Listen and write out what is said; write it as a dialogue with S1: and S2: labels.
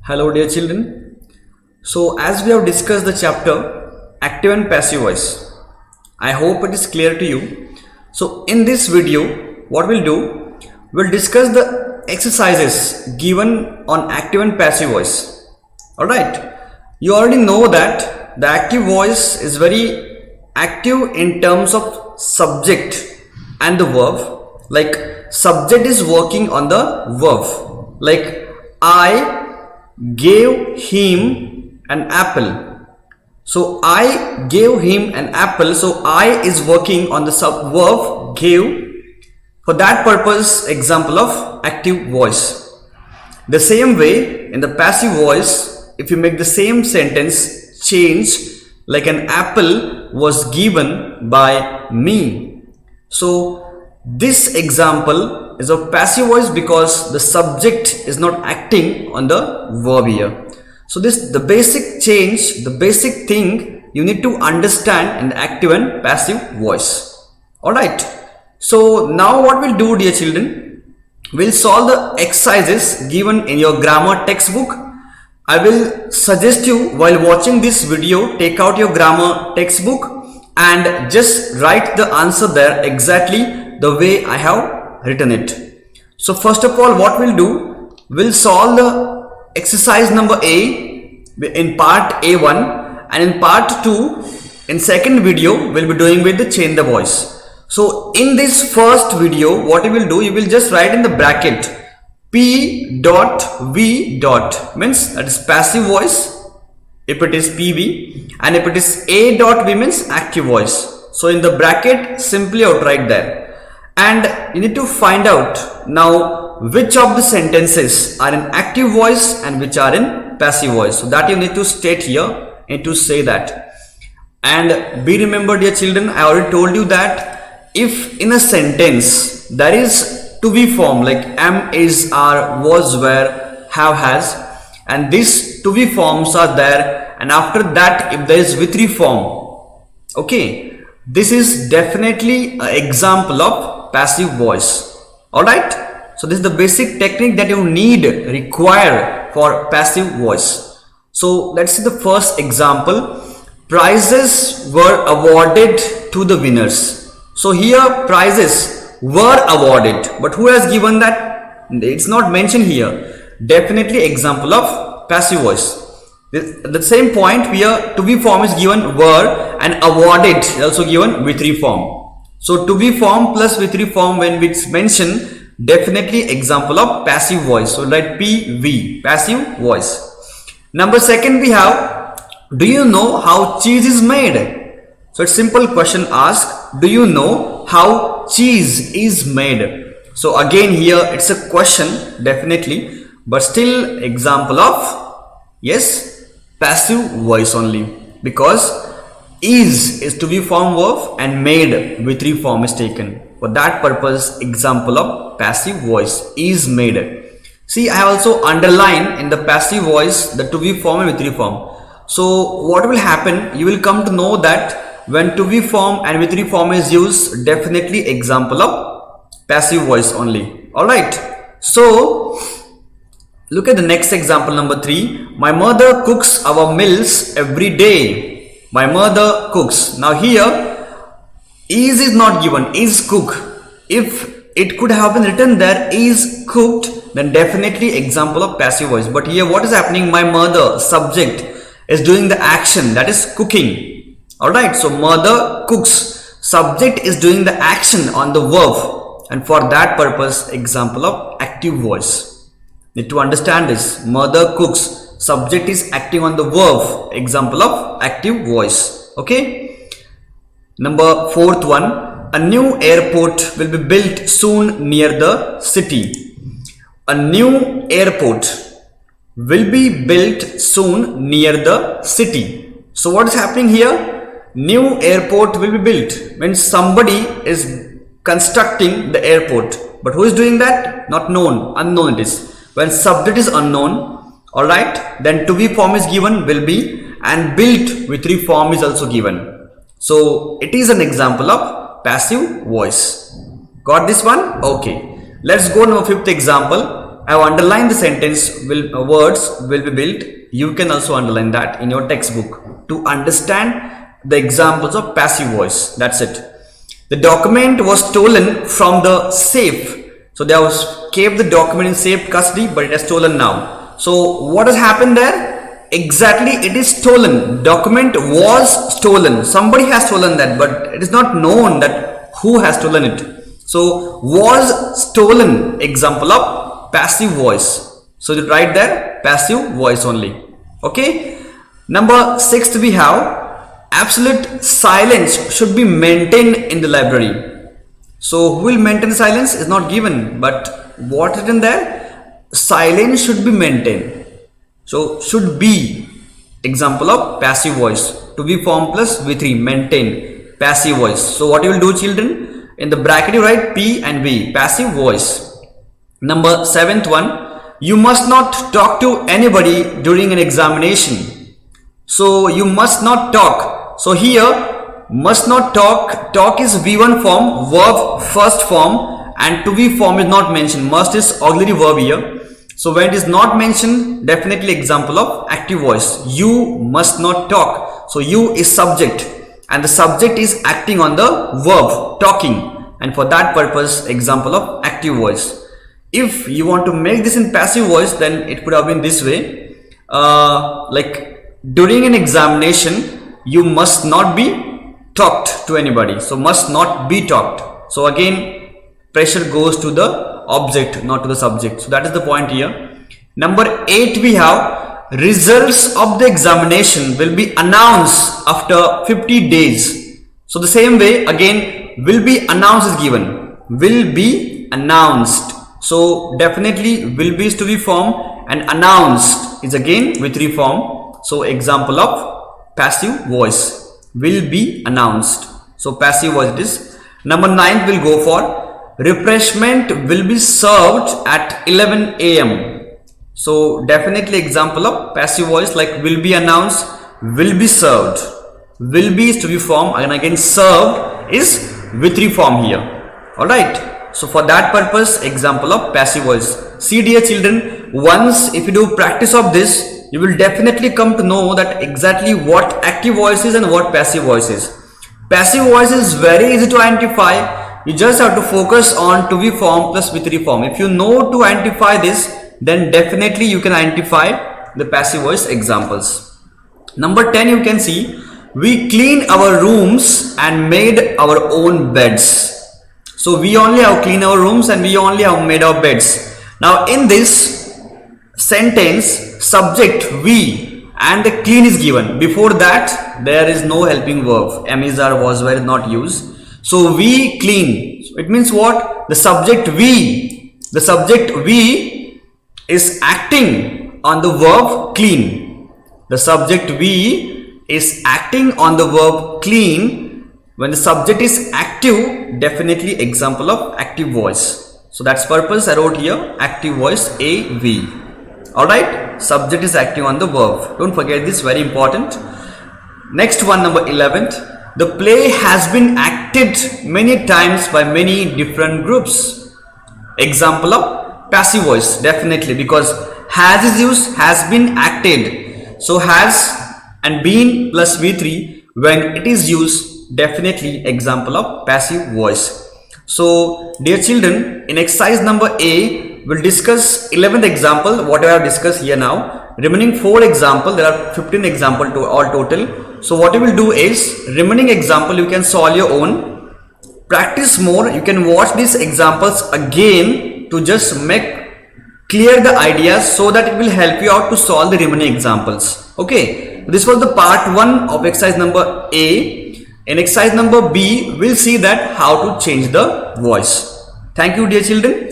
S1: Hello dear children. So as we have discussed the chapter active and passive voice, I hope it is clear to you. So in this video, what we'll do, we'll discuss the exercises given on active and passive voice. Alright, you already know that the active voice is very active in terms of subject and the verb. Like subject is working on the verb. Like I gave him an apple. So I gave him an apple. So I is working on the verb gave. For that purpose, example of active voice. The same way in the passive voice, if you make the same sentence change, like an apple was given by me. So this example is of passive voice because the subject is not acting on the verb here. So the basic change, the basic thing you need to understand in the active and passive voice. Alright. So now what we'll do, dear children, we'll solve the exercises given in your grammar textbook. I will suggest you while watching this video, take out your grammar textbook and just write the answer there exactly the way I have written it. So first of all, what we'll do, we'll solve the exercise number A in part A1, and in part 2, in second video, we'll be doing with the change the voice. So in this first video, what you will do, you will just write in the bracket P dot V dot, means that is passive voice if it is PV, and if it is A dot V means active voice. So in the bracket, simply outright there, and you need to find out now which of the sentences are in active voice and which are in passive voice. So that you need to state here and to say that. And be remembered, dear children, I already told you that if in a sentence there is to be form like am, is, are, was, were, have, has, and these to be forms are there, and after that if there is with form, okay, this is definitely an example of passive voice. Alright, so this is the basic technique that you need require for passive voice. So let's see the first example. Prizes were awarded to the winners. So here prizes were awarded, but who has given that? It's not mentioned here. Definitely example of passive voice. The same point here, to be form is given were, and awarded is also given with form. So to be form plus with form when it's mentioned, definitely example of passive voice. So write PV, passive voice. Number second we have, do you know how cheese is made? So it's simple question asked, do you know how cheese is made? So again here it's a question definitely, but still example of, yes, passive voice only, because is to be form verb and made with form is taken. For that purpose, example of passive voice, is made. See, I have also underlined in the passive voice the to be form and with form. So what will happen, you will come to know that when to be form and with form is used, definitely example of passive voice only. Alright, so look at the next example number 3. My mother cooks our meals every day. My mother cooks. Now here is not given, is cook. If it could have been written there is cooked, then definitely example of passive voice. But here what is happening, my mother subject is doing the action, that is cooking. Alright, so mother cooks, subject is doing the action on the verb, and for that purpose example of active voice. Need to understand this, mother cooks, subject is acting on the verb, example of active voice. Okay. Number fourth one, a new airport will be built soon near the city. A new airport will be built soon near the city. So what is happening here? New airport will be built means somebody is constructing the airport, but who is doing that? Not known, unknown it is. When subject is unknown, alright, then to be form is given will be, and built with form is also given. So it is an example of passive voice. Got this one? Okay. Let's go to our fifth example. I have underlined the sentence words will be built. You can also underline that in your textbook to understand the examples of passive voice. That's it. The document was stolen from the safe. So they have kept the document in safe custody, but it has stolen now. So what has happened there? Exactly, it is stolen. Document was stolen. Somebody has stolen that, but it is not known that who has stolen it. So was stolen, example of passive voice. So you write there passive voice only. Okay. Number 6 we have absolute silence should be maintained in the library. So who will maintain silence is not given, but what is written there? Silence should be maintained. So should be, example of passive voice. To be form plus V3, maintain, passive voice. So what you will do, children? In the bracket you write P and V, passive voice. Number 7th one, you must not talk to anybody during an examination. So you must not talk. So here must not talk, talk is V1 form, verb first form, and to be form is not mentioned. Must is auxiliary verb here. So when it is not mentioned, definitely example of active voice. You must not talk. So you is subject and the subject is acting on the verb talking, and for that purpose example of active voice. If you want to make this in passive voice, then it could have been this way, like during an examination you must not be talked to anybody. So must not be talked. So again pressure goes to the object, not to the subject. So that is the point here. Number 8 we have results of the examination will be announced after 50 days. So the same way again will be announced is given, will be announced. So definitely will be is to be form and announced is again with reform. So example of passive voice, will be announced. So passive voice it is. Number 9 will go for refreshment will be served at 11 a.m. So definitely example of passive voice, like will be announced, will be served. Will be is to be form and again served is with reform here. Alright. So for that purpose example of passive voice. See dear children, once if you do practice of this, you will definitely come to know that exactly what active voice is and what passive voice is. Passive voice is very easy to identify. You just have to focus on to be form plus with reform. If you know to identify this, then definitely you can identify the passive voice examples. Number 10 you can see, we clean our rooms and made our own beds. So we only have cleaned our rooms and we only have made our beds. Now in this sentence, subject we and the clean is given. Before that there is no helping verb. Am, is, are, was, were not used. So we clean. So it means what? The subject we is acting on the verb clean. The subject we is acting on the verb clean. When the subject is active, definitely example of active voice. So that's purpose I wrote here active voice AV. Alright, subject is active on the verb. Don't forget this, very important. Next one, number 11th. The play has been acted many times by many different groups. Example of passive voice, definitely, because has is used, has been acted. So has and been plus V3 when it is used, definitely example of passive voice. So dear children, in exercise number A, we'll discuss 11th example, what I have discussed here now. Remaining 4 example, there are 15 example to all total. So what you will do is, remaining example you can solve your own. Practice more, you can watch these examples again to just make clear the ideas so that it will help you out to solve the remaining examples. Okay, this was the part 1 of exercise number A. In exercise number B, we'll see that how to change the voice. Thank you dear children.